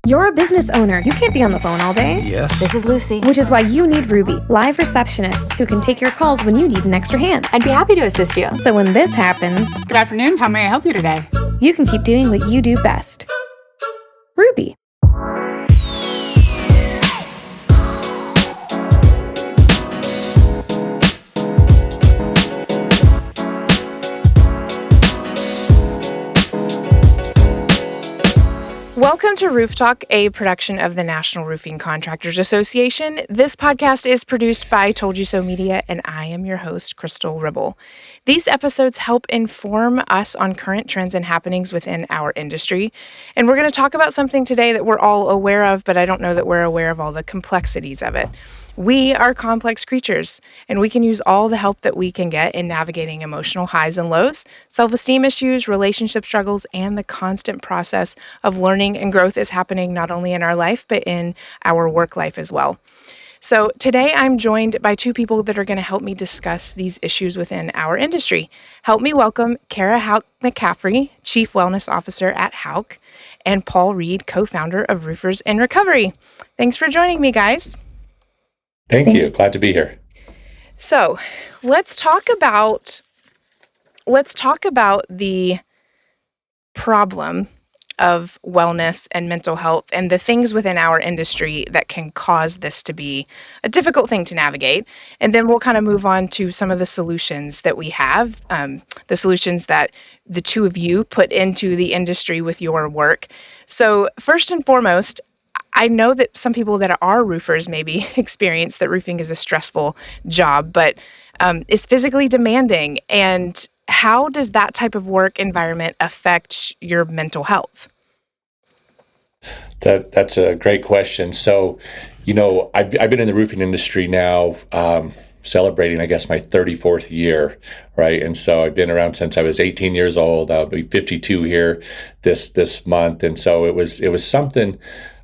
You're a business owner. You can't be on the phone all day. Yes. This is Lucy. Which is why you need Ruby, live receptionists who can take your calls when you need an extra hand. I'd be happy to assist you. So when this happens, Good afternoon. How may I help you today? you can keep doing what you do best. Ruby. Welcome to RoofTalk, a production of the National Roofing Contractors Association. This podcast is produced by Told You So Media, and I am your host, Crystal Ribble. These episodes help inform us on current trends and happenings within our industry. And we're going to talk about something today that we're all aware of, but I don't know that we're aware of all the complexities of it. We are complex creatures, and we can use all the help that we can get in navigating emotional highs and lows, self-esteem issues, relationship struggles, and the constant process of learning and growth is happening not only in our life, but in our work life as well. So today I'm joined by two people that are going to help me discuss these issues within our industry. Help me welcome Houck McCaffrey, Chief Wellness Officer at Houck, and Paul Reed, co-founder of Roofers in Recovery. Thanks for joining me, guys. Thank you. Glad to be here. So let's talk about the problem of wellness and mental health and the things within our industry that can cause this to be a difficult thing to navigate. And then we'll kind of move on to some of the solutions that we have, the solutions that the two of you put into the industry with your work. So first and foremost, I know that some people that are roofers maybe experience that roofing is a stressful job, but it's physically demanding. And how does that type of work environment affect your mental health? That's a great question. So, I've been in the roofing industry now, celebrating, I guess, my 34th year, right? And so I've been around since I was 18 years old. I'll be 52 here this month. And so it was something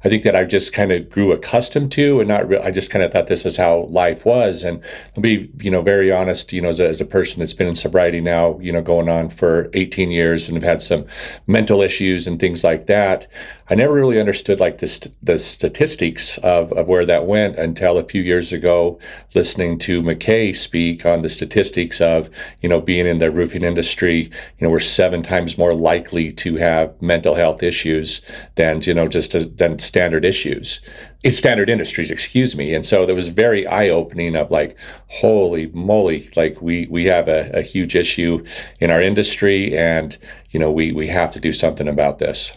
I think that I just kind of grew accustomed to, and I just kind of thought this is how life was. And I'll be, very honest, as a person that's been in sobriety now, going on for 18 years and have had some mental issues and things like that. I never really understood like the statistics of where that went until a few years ago, listening to McKay speak on the statistics of, being in the roofing industry. We're 7 times more likely to have mental health issues than, than standard industries, excuse me. And so that was very eye-opening of like, holy moly, like we have a huge issue in our industry, and, we have to do something about this.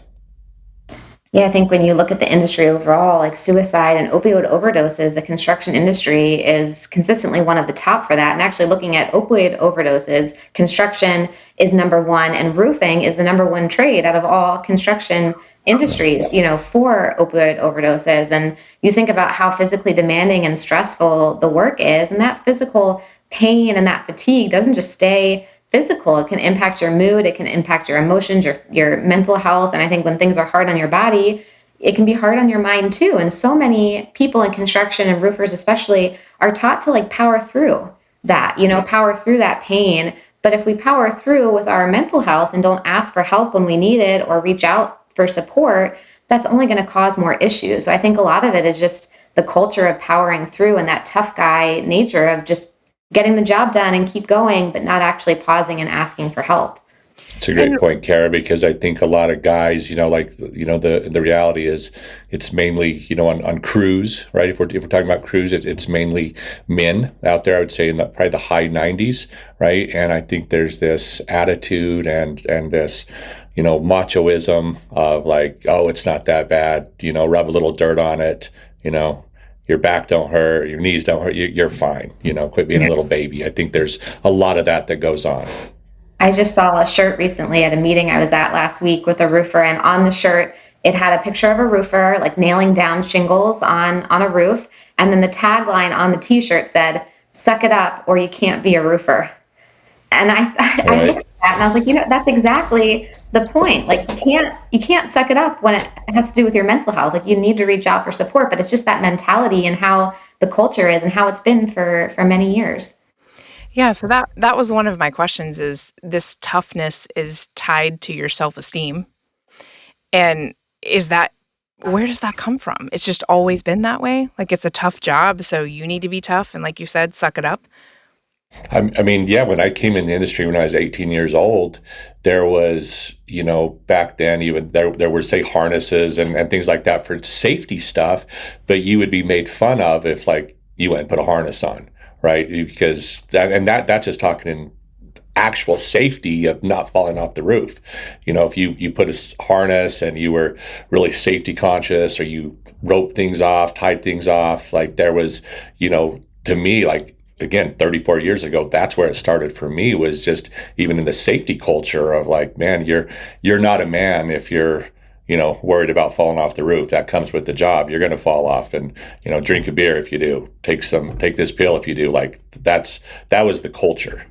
Yeah, I think when you look at the industry overall, like suicide and opioid overdoses, the construction industry is consistently one of the top for that. And actually looking at opioid overdoses, construction is number one, and roofing is the number one trade out of all construction industries, for opioid overdoses. And you think about how physically demanding and stressful the work is, and that physical pain and that fatigue doesn't just stay physical. It can impact your mood, it can impact your emotions, your mental health. And I think when things are hard on your body, it can be hard on your mind too. And so many people in construction and roofers especially are taught to like power through that, power through that pain. But if we power through with our mental health and don't ask for help when we need it or reach out for support, that's only going to cause more issues. So I think a lot of it is just the culture of powering through and that tough guy nature of just getting the job done and keep going, but not actually pausing and asking for help. It's a great point, Kara, because I think a lot of guys, the reality is it's mainly, on crews, right? If we're talking about crews, it's mainly men out there, I would say probably the high 90s, right? And I think there's this attitude and this, machoism of like, oh, it's not that bad, rub a little dirt on it, your back don't hurt, your knees don't hurt, you're fine, quit being a little baby. I think there's a lot of that goes on. I just saw a shirt recently at a meeting I was at last week with a roofer, and on the shirt, it had a picture of a roofer like nailing down shingles on a roof. And then the tagline on the t-shirt said, "Suck it up or you can't be a roofer." And I looked at that and I was like, that's exactly the point. Like you can't suck it up when it has to do with your mental health. Like you need to reach out for support, but it's just that mentality and how the culture is and how it's been for many years. Yeah, so that was one of my questions, is this toughness is tied to your self-esteem. And is that Where does that come from? It's just always been that way? Like it's a tough job, so you need to be tough and like you said, suck it up? I mean, yeah, when I came in the industry when I was 18 years old, there was, back then even there were say harnesses and things like that for safety stuff, but you would be made fun of if like you went and put a harness on, right? Because that's just talking in actual safety of not falling off the roof. If you put a harness and you were really safety conscious or you roped things off, tied things off, like there was, to me, like again 34 years ago, that's where it started for me, was just even in the safety culture of like, man, you're not a man if you're worried about falling off the roof. That comes with the job. You're going to fall off, and drink a beer if you do, take this pill if you do. Like that was the culture.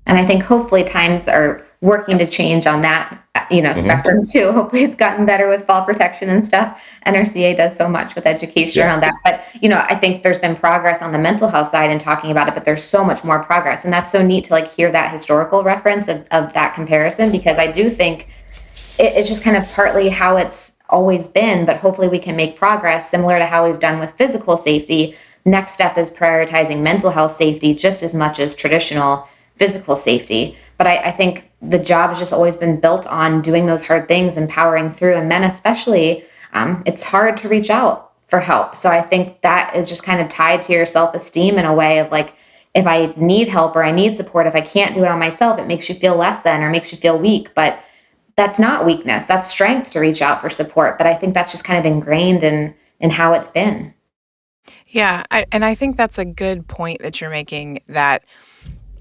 And I think hopefully times are working to change on that, spectrum too. Hopefully it's gotten better with fall protection and stuff. NRCA does so much with education around that. But, I think there's been progress on the mental health side and talking about it, but there's so much more progress. And that's so neat to like hear that historical reference of that comparison, because I do think it's just kind of partly how it's always been, but hopefully we can make progress similar to how we've done with physical safety. Next step is prioritizing mental health safety just as much as traditional physical safety. But I think the job has just always been built on doing those hard things and powering through. And men especially, it's hard to reach out for help. So I think that is just kind of tied to your self-esteem in a way of like, if I need help or I need support, if I can't do it on myself, it makes you feel less than or makes you feel weak. But that's not weakness. That's strength to reach out for support. But I think that's just kind of ingrained in how it's been. Yeah, and I think that's a good point that you're making, that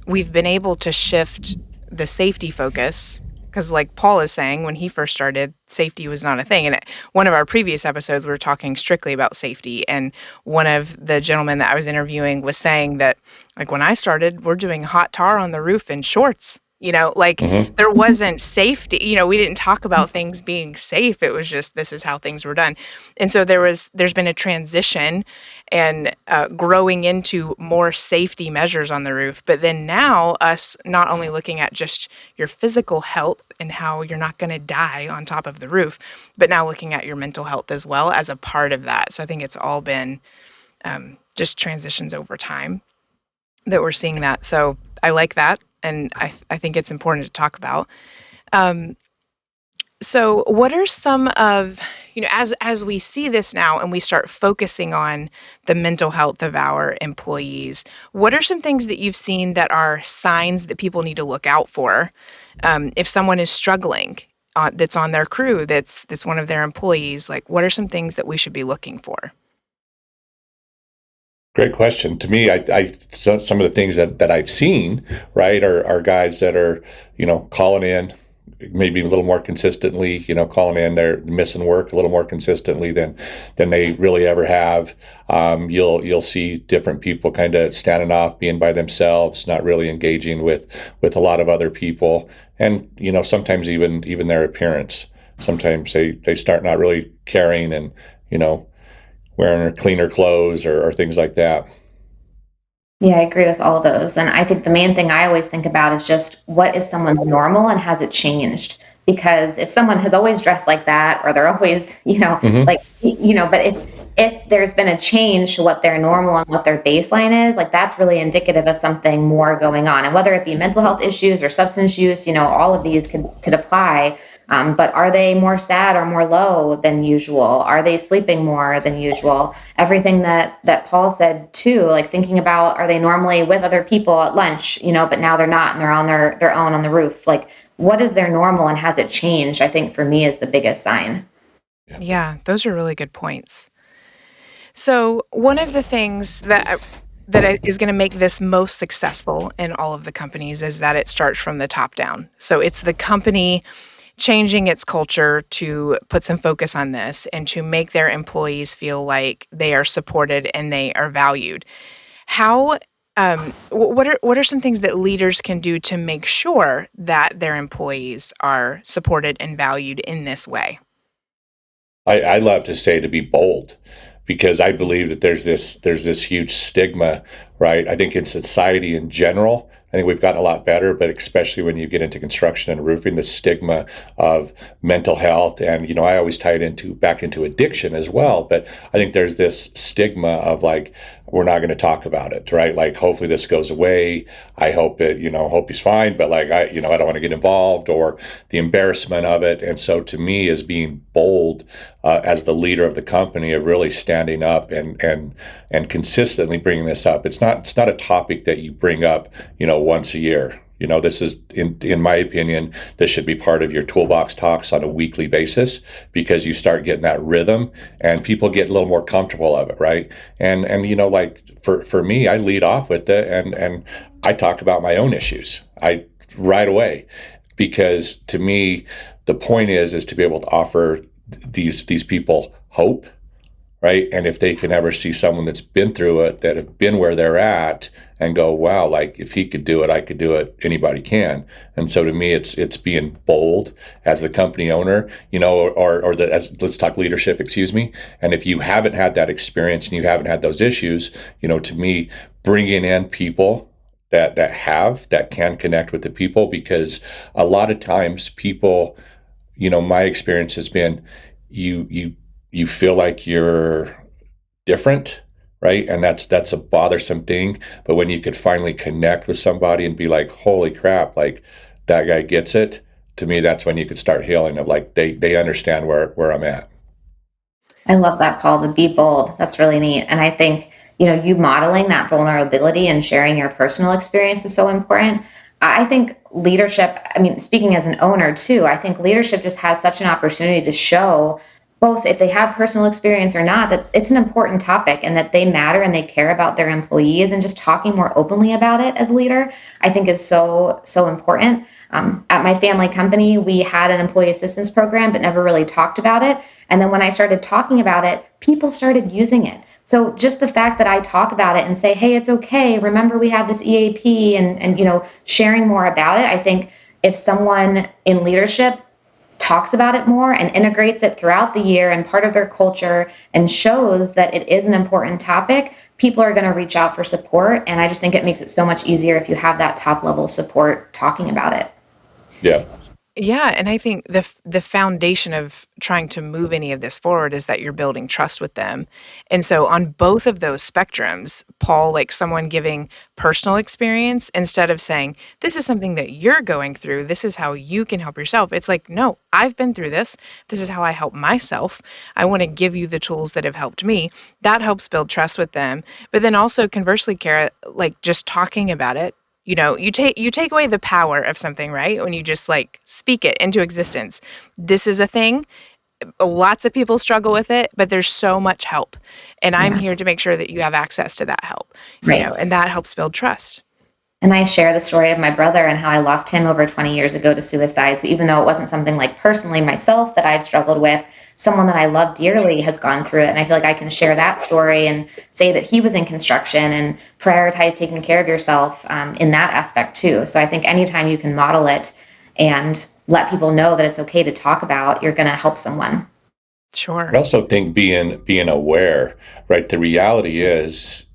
we've been able to shift the safety focus, because like Paul is saying, when he first started, safety was not a thing. And one of our previous episodes, we were talking strictly about safety. And one of the gentlemen that I was interviewing was saying that like when I started, we're doing hot tar on the roof in shorts. There wasn't safety. We didn't talk about things being safe. It was just, this is how things were done. And so there's been a transition and growing into more safety measures on the roof. But then now us not only looking at just your physical health and how you're not going to die on top of the roof, but now looking at your mental health as well as a part of that. So I think it's all been just transitions over time that we're seeing that. So I like that. And I think it's important to talk about. So what are some of, as we see this now and we start focusing on the mental health of our employees, what are some things that you've seen that are signs that people need to look out for? If someone is struggling that's on their crew, that's one of their employees, like what are some things that we should be looking for? Great question. To me, some of the things that I've seen, right, are guys that are, calling in maybe a little more consistently, calling in, they're missing work a little more consistently than they really ever have. You'll see different people kind of standing off, being by themselves, not really engaging with a lot of other people, and sometimes even their appearance. Sometimes they start not really caring and wearing cleaner clothes or things like that. Yeah, I agree with all those. And I think the main thing I always think about is just what is someone's normal and has it changed? Because if someone has always dressed like that, or they're always, but if there's been a change to what their normal and what their baseline is, like that's really indicative of something more going on. And whether it be mental health issues or substance use, all of these could apply. But are they more sad or more low than usual? Are they sleeping more than usual? Everything that Paul said too, like thinking about, are they normally with other people at lunch, but now they're not and they're on their own on the roof. Like what is their normal and has it changed? I think for me is the biggest sign. Yeah, those are really good points. So one of the things that is going to make this most successful in all of the companies is that it starts from the top down. So it's the company changing its culture to put some focus on this and to make their employees feel like they are supported and they are valued. How, what are some things that leaders can do to make sure that their employees are supported and valued in this way? I love to say to be bold, because I believe that there's this huge stigma, right? I think in society in general, I think we've gotten a lot better, but especially when you get into construction and roofing, the stigma of mental health, and I always tie it back into addiction as well. But I think there's this stigma of like, we're not going to talk about it, right? Like, hopefully this goes away. I hope hope he's fine, but like, I don't want to get involved, or the embarrassment of it. And so to me, as being bold as the leader of the company, of really standing up and consistently bringing this up. It's not a topic that you bring up, once a year. This is, in my opinion, this should be part of your toolbox talks on a weekly basis, because you start getting that rhythm and people get a little more comfortable of it, right? And like for me, I lead off with it, and I talk about my own issues. Right away, because to me, the point is to be able to offer these people hope, right? And if they can ever see someone that's been through it, that have been where they're at, and go, wow, like if he could do it, I could do it. Anybody can. And so to me, it's being bold as the company owner, let's talk leadership, excuse me. And if you haven't had that experience and you haven't had those issues, to me, bringing in people that can connect with the people, because a lot of times people, my experience has been, you feel like you're different, right? And that's a bothersome thing. But when you could finally connect with somebody and be like, holy crap, like that guy gets it, to me, that's when you could start healing, of like, they understand where I'm at. I love that, Paul, the be bold. That's really neat. And I think, you modeling that vulnerability and sharing your personal experience is so important. I think leadership, speaking as an owner too, I think leadership just has such an opportunity to show, both if they have personal experience or not, that it's an important topic and that they matter and they care about their employees, and just talking more openly about it as a leader, I think is so, so important. At my family company, we had an employee assistance program, but never really talked about it. And then when I started talking about it, people started using it. So just the fact that I talk about it and say, hey, it's okay. Remember, we have this EAP, and sharing more about it. I think if someone in leadership talks about it more and integrates it throughout the year and part of their culture, and shows that it is an important topic, people are going to reach out for support. And I just think it makes it so much easier if you have that top level support talking about it. Yeah. Yeah, and I think the foundation of trying to move any of this forward is that you're building trust with them. And so on both of those spectrums, Paul, like someone giving personal experience instead of saying, this is something that you're going through, this is how you can help yourself. It's like, no, I've been through this. This is how I help myself. I want to give you the tools that have helped me. That helps build trust with them. But then also conversely, Kara, like just talking about it, you take away the power of something, right? When you just like speak it into existence. This is a thing. Lots of people struggle with it, but there's so much help. And I'm here to make sure that you have access to that help, Right. And that helps build trust. And I share the story of my brother and how I lost him over 20 years ago to suicide. So even though it wasn't something like personally myself that I've struggled with, someone that I love dearly has gone through it. And I feel like I can share that story and say that he was in construction, and prioritize taking care of yourself in that aspect too. So I think anytime you can model it and let people know that it's okay to talk about, you're going to help someone. Sure. I also think being aware, right? The reality is,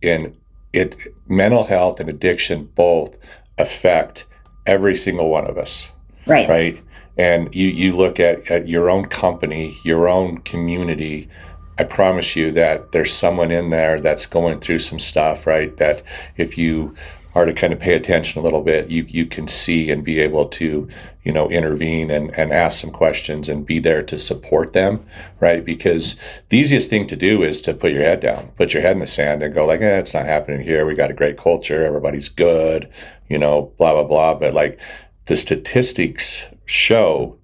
mental health and addiction both affect every single one of us. Right. And you look at your own company, your own community, I promise you that there's someone in there that's going through some stuff, right? That if you are to kind of pay attention a little bit, you can see and be able to, intervene and ask some questions and be there to support them, right? Because the easiest thing to do is to put your head down, put your head in the sand and go like, it's not happening here. We got a great culture. Everybody's good, blah, blah, blah. But like the statistics show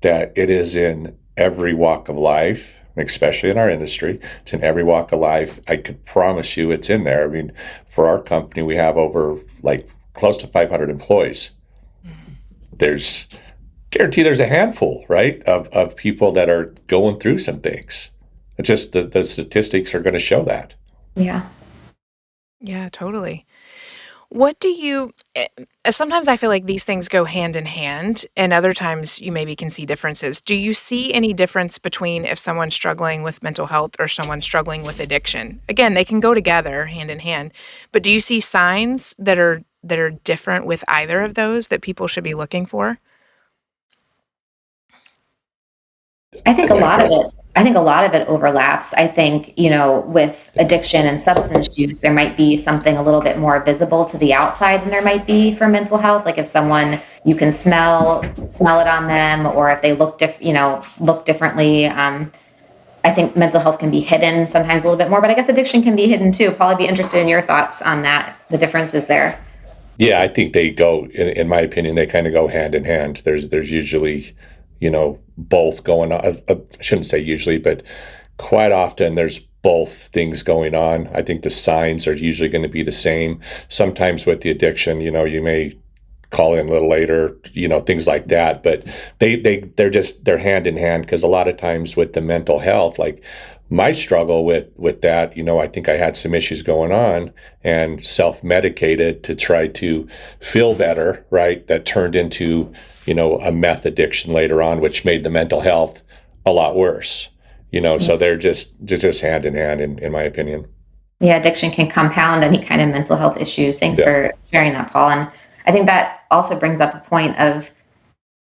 that it is in every walk of life, especially in our industry. It's in every walk of life. I could promise you it's in there. I mean, for our company, we have over close to 500 employees. Guarantee there's a handful, right, of people that are going through some things. It's just the statistics are going to show that. Yeah. Yeah, totally. What do you, sometimes I feel like these things go hand in hand, and other times you maybe can see differences. Do you see any difference between if someone's struggling with mental health or someone struggling with addiction? Again, they can go together hand in hand, but do you see signs that are that are different with either of those that people should be looking for? I think Go a ahead, lot of Carrie. it. I think a lot of it overlaps. I think, with addiction and substance use, there might be something a little bit more visible to the outside than there might be for mental health. Like if someone you can smell it on them, or if they look differently. I think mental health can be hidden sometimes a little bit more, but I guess addiction can be hidden too. Paul, I'd be interested in your thoughts on that. The differences there. Yeah, I think they go, in my opinion, they kind of go hand in hand. There's usually, both going on. I shouldn't say usually, but quite often there's both things going on. I think the signs are usually going to be the same. Sometimes with the addiction, you may call in a little later, things like that. But they're hand in hand, because a lot of times with the mental health, like my struggle with that, I think I had some issues going on and self-medicated to try to feel better, right? That turned into, a meth addiction later on, which made the mental health a lot worse. So they're just hand in hand, in my opinion. Yeah, addiction can compound any kind of mental health issues. Thanks Yeah. for sharing that, Paul. And I think that also brings up a point of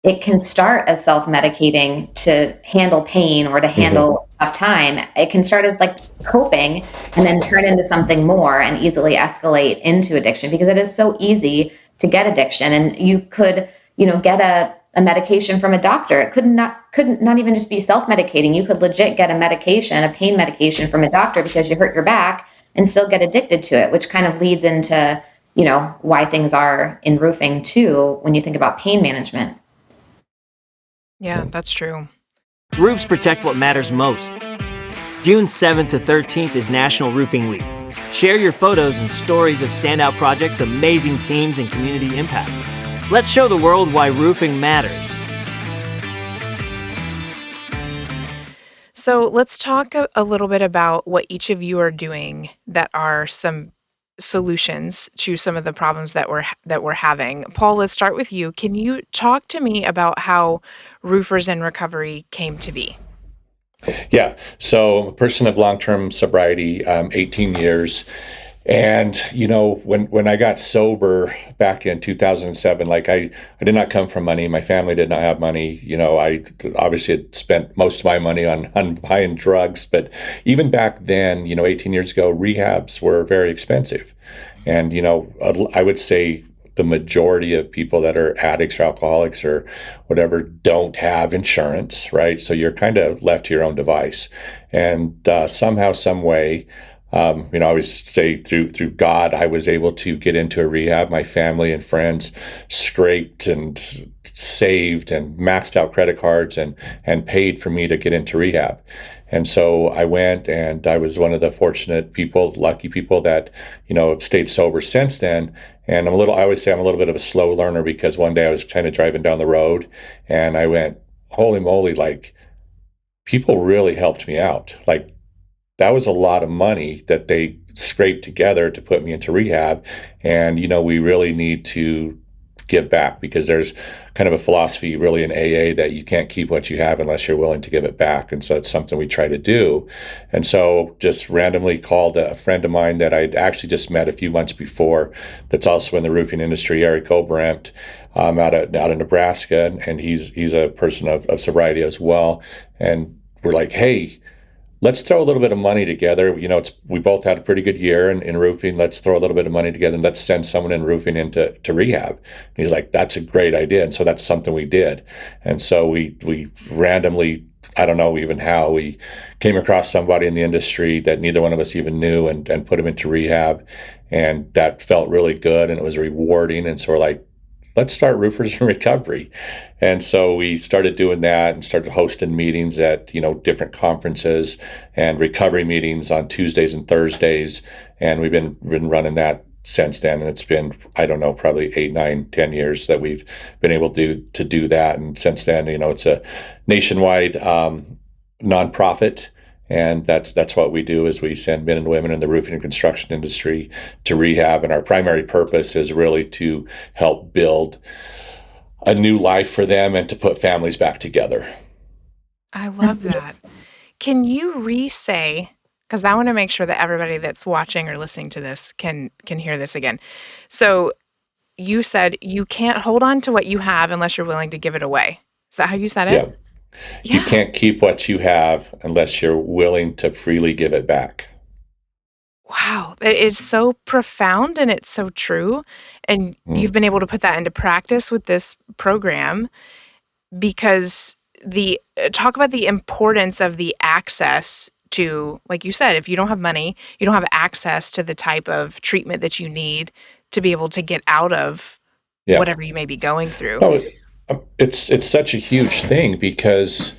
it can start as self-medicating to handle pain or to Hmm. handle a tough time. It can start as like coping and then turn into something more and easily escalate into addiction, because it is so easy to get addiction. And you could, get a medication from a doctor. It couldn't even just be self-medicating. You could legit get a pain medication from a doctor because you hurt your back and still get addicted to it, which kind of leads into, why things are in roofing too, when you think about pain management. Yeah, that's true. Roofs protect what matters most. June 7th to 13th is National Roofing Week. Share your photos and stories of standout projects, amazing teams, and community impact. Let's show the world why roofing matters. So let's talk a little bit about what each of you are doing that are some solutions to some of the problems that we're having. Paul, let's start with you. Can you talk to me about how Roofers in Recovery came to be? Yeah. So I'm a person of long-term sobriety, 18 years. And, when I got sober back in 2007, like I did not come from money. My family did not have money. I obviously had spent most of my money on buying drugs. But even back then, 18 years ago, rehabs were very expensive. And, I would say the majority of people that are addicts or alcoholics or whatever don't have insurance, right? So you're kind of left to your own device. And somehow, some way, I always say through God, I was able to get into a rehab. My family and friends scraped and saved and maxed out credit cards and paid for me to get into rehab. And so I went, and I was one of the fortunate people, lucky people that, have stayed sober since then. And I always say I'm a little bit of a slow learner, because one day I was kind of driving down the road and I went, holy moly, like people really helped me out. Like that was a lot of money that they scraped together to put me into rehab. And, we really need to give back, because there's kind of a philosophy really in AA that you can't keep what you have unless you're willing to give it back. And so it's something we try to do. And so just randomly called a friend of mine that I'd actually just met a few months before, that's also in the roofing industry, Eric Obrandt, out of Nebraska. And he's a person of sobriety as well. And we're like, hey, let's throw a little bit of money together. We both had a pretty good year in roofing. Let's throw a little bit of money together and let's send someone in roofing into rehab. And he's like, that's a great idea. And so that's something we did. And so we randomly, I don't know even how, we came across somebody in the industry that neither one of us even knew, and put him into rehab. And that felt really good and it was rewarding. And so we're like, let's start Roofers in Recovery. And so we started doing that and started hosting meetings at, different conferences and recovery meetings on Tuesdays and Thursdays. And we've been running that since then. And it's been, I don't know, probably 8, 9, 10 years that we've been able to do that. And since then, it's a nationwide nonprofit. And that's what we do, is we send men and women in the roofing and construction industry to rehab. And our primary purpose is really to help build a new life for them and to put families back together. I love that. Can you re-say, because I want to make sure that everybody that's watching or listening to this can hear this again. So you said you can't hold on to what you have unless you're willing to give it away. Is that how you said it? Yeah. You Yeah. can't keep what you have unless you're willing to freely give it back. Wow. It is so profound and it's so true. And you've Mm. been able to put that into practice with this program because talk about the importance of the access to, like you said, if you don't have money, you don't have access to the type of treatment that you need to be able to get out of Yeah. whatever you may be going through. No, it's such a huge thing because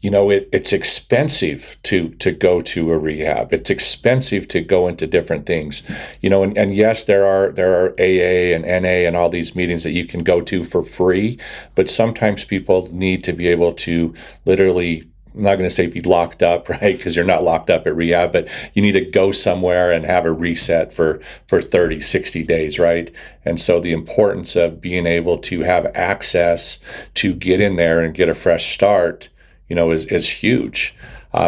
it's expensive to go to a rehab. It's expensive to go into different things, and yes, there are AA and NA and all these meetings that you can go to for free, but sometimes people need to be able to literally. I'm not going to say be locked up, right? Because you're not locked up at rehab, but you need to go somewhere and have a reset for 30, 60 days, right? And so the importance of being able to have access to get in there and get a fresh start, is huge,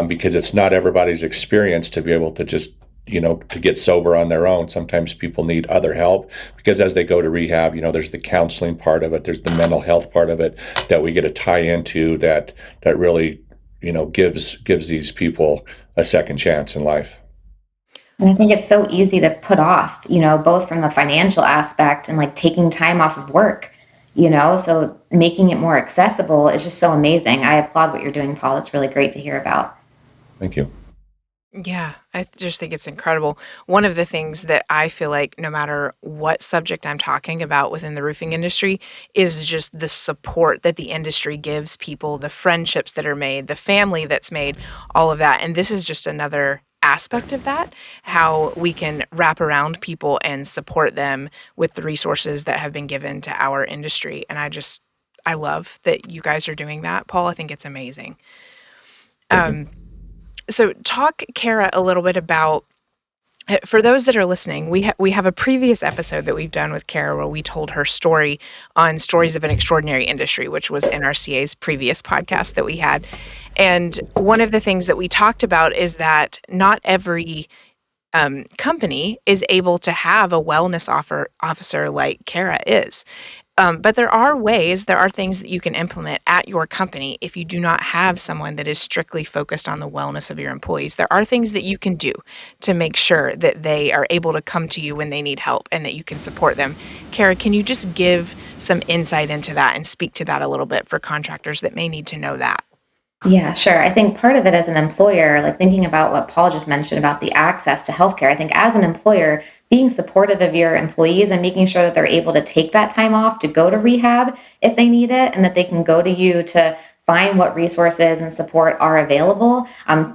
because it's not everybody's experience to be able to just, to get sober on their own. Sometimes people need other help because as they go to rehab, there's the counseling part of it, there's the mental health part of it that we get to tie into that really gives these people a second chance in life. And I think it's so easy to put off, both from the financial aspect and like taking time off of work, so making it more accessible is just so amazing. I applaud what you're doing, Paul. It's really great to hear about. Thank you. Yeah, I just think it's incredible. One of the things that I feel like no matter what subject I'm talking about within the roofing industry is just the support that the industry gives people, the friendships that are made, the family that's made, all of that. And this is just another aspect of that, how we can wrap around people and support them with the resources that have been given to our industry. And I love that you guys are doing that, Paul. I think it's amazing. Thank you. So talk, Kara, a little bit about, for those that are listening, we have a previous episode that we've done with Kara where we told her story on Stories of an Extraordinary Industry, which was NRCA's previous podcast that we had. And one of the things that we talked about is that not every company is able to have a wellness officer like Kara is. But there are things that you can implement at your company if you do not have someone that is strictly focused on the wellness of your employees. There are things that you can do to make sure that they are able to come to you when they need help and that you can support them. Kara, can you just give some insight into that and speak to that a little bit for contractors that may need to know that? Yeah, sure. I think part of it as an employer, like thinking about what Paul just mentioned about the access to healthcare, I think as an employer, being supportive of your employees and making sure that they're able to take that time off to go to rehab if they need it and that they can go to you to find what resources and support are available.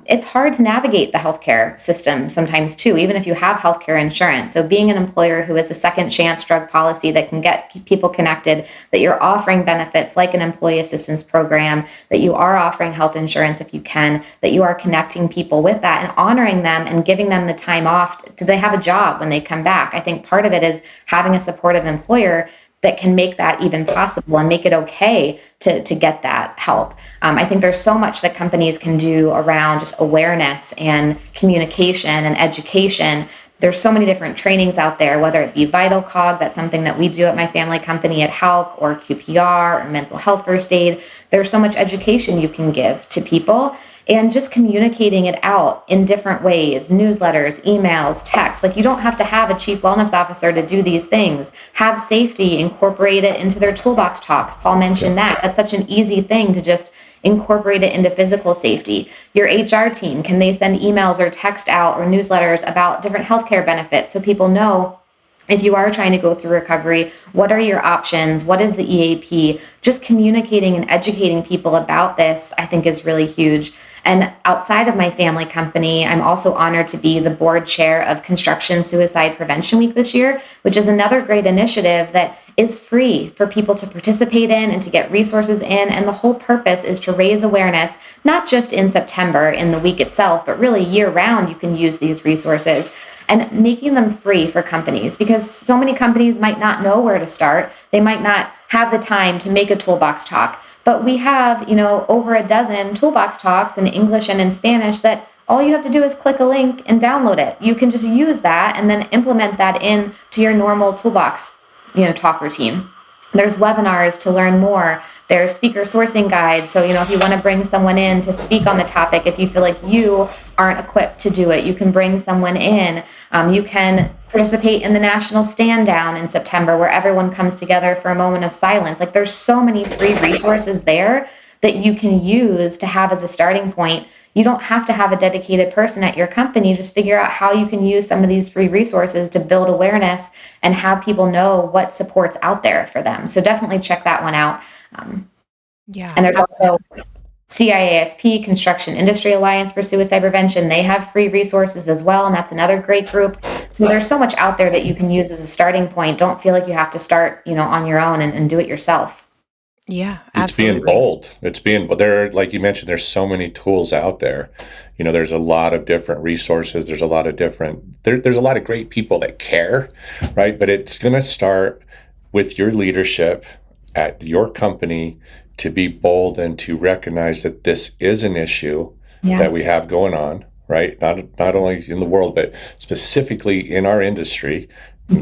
It's hard to navigate the healthcare system sometimes too, even if you have healthcare insurance. So being an employer who has a second chance drug policy that can get people connected, that you're offering benefits like an employee assistance program, that you are offering health insurance if you can, that you are connecting people with that and honoring them and giving them the time off. Do they have a job when they come back? I think part of it is having a supportive employer that can make that even possible and make it okay to get that help. I think there's so much that companies can do around just awareness and communication and education. There's so many different trainings out there, whether it be Vital Cog, that's something that we do at my family company at Houck, or QPR, or mental health first aid. There's so much education you can give to people and just communicating it out in different ways, newsletters, emails, texts. Like you don't have to have a chief wellness officer to do these things. Have safety, incorporate it into their toolbox talks. Paul mentioned that. That's such an easy thing to just incorporate it into physical safety. Your HR team, can they send emails or text out or newsletters about different healthcare benefits so people know if you are trying to go through recovery, what are your options? What is the EAP? Just communicating and educating people about this, I think, is really huge. And outside of my family company, I'm also honored to be the board chair of Construction Suicide Prevention Week this year, which is another great initiative that is free for people to participate in and to get resources in. And the whole purpose is to raise awareness, not just in September in the week itself, but really year round you can use these resources, and making them free for companies, because so many companies might not know where to start. They might not have the time to make a toolbox talk. But we have, over a dozen toolbox talks in English and in Spanish that all you have to do is click a link and download it. You can just use that and then implement that into your normal toolbox talk routine. There's webinars to learn more. There's speaker sourcing guides. So, if you want to bring someone in to speak on the topic, if you feel like you aren't equipped to do it, you can bring someone in. You can participate in the National Stand Down in September, where everyone comes together for a moment of silence. Like, there's so many free resources there that you can use to have as a starting point. You don't have to have a dedicated person at your company. Just figure out how you can use some of these free resources to build awareness and have people know what support's out there for them. So definitely check that one out. Yeah. And there's also CIASP, Construction Industry Alliance for Suicide Prevention. They have free resources as well, and that's another great group. So there's so much out there that you can use as a starting point. Don't feel like you have to start, on your own and do it yourself. Yeah, It's being bold. Like you mentioned, there's so many tools out there. There's a lot of different resources. There's a lot of there's a lot of great people that care, right? But it's going to start with your leadership at your company to be bold and to recognize that this is an issue that we have going on, right? Not only in the world, but specifically in our industry.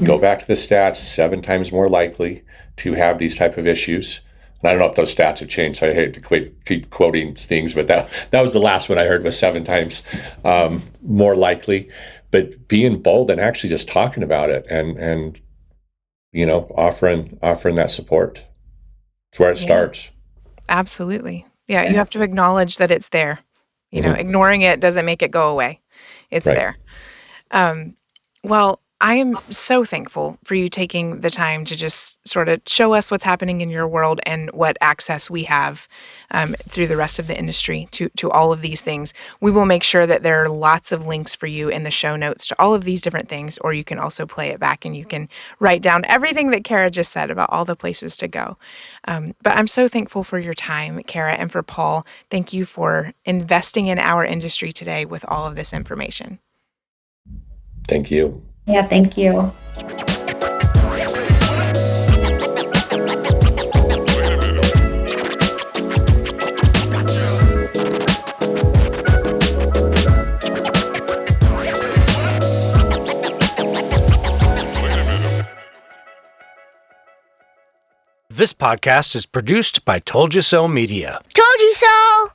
Go back to the stats, 7 times more likely to have these type of issues. And I don't know if those stats have changed, so I hate to keep quoting things, but that was the last one I heard, was 7 times more likely. But being bold and actually just talking about it and offering that support. It's where it starts. Absolutely. Yeah, you have to acknowledge that it's there. Ignoring it doesn't make it go away. It's there. Well, I am so thankful for you taking the time to just sort of show us what's happening in your world and what access we have through the rest of the industry to all of these things. We will make sure that there are lots of links for you in the show notes to all of these different things, or you can also play it back and you can write down everything that Kara just said about all the places to go. But I'm so thankful for your time, Kara, and for Paul. Thank you for investing in our industry today with all of this information. Thank you. Yeah, thank you. This podcast is produced by Told You So Media. Told you so!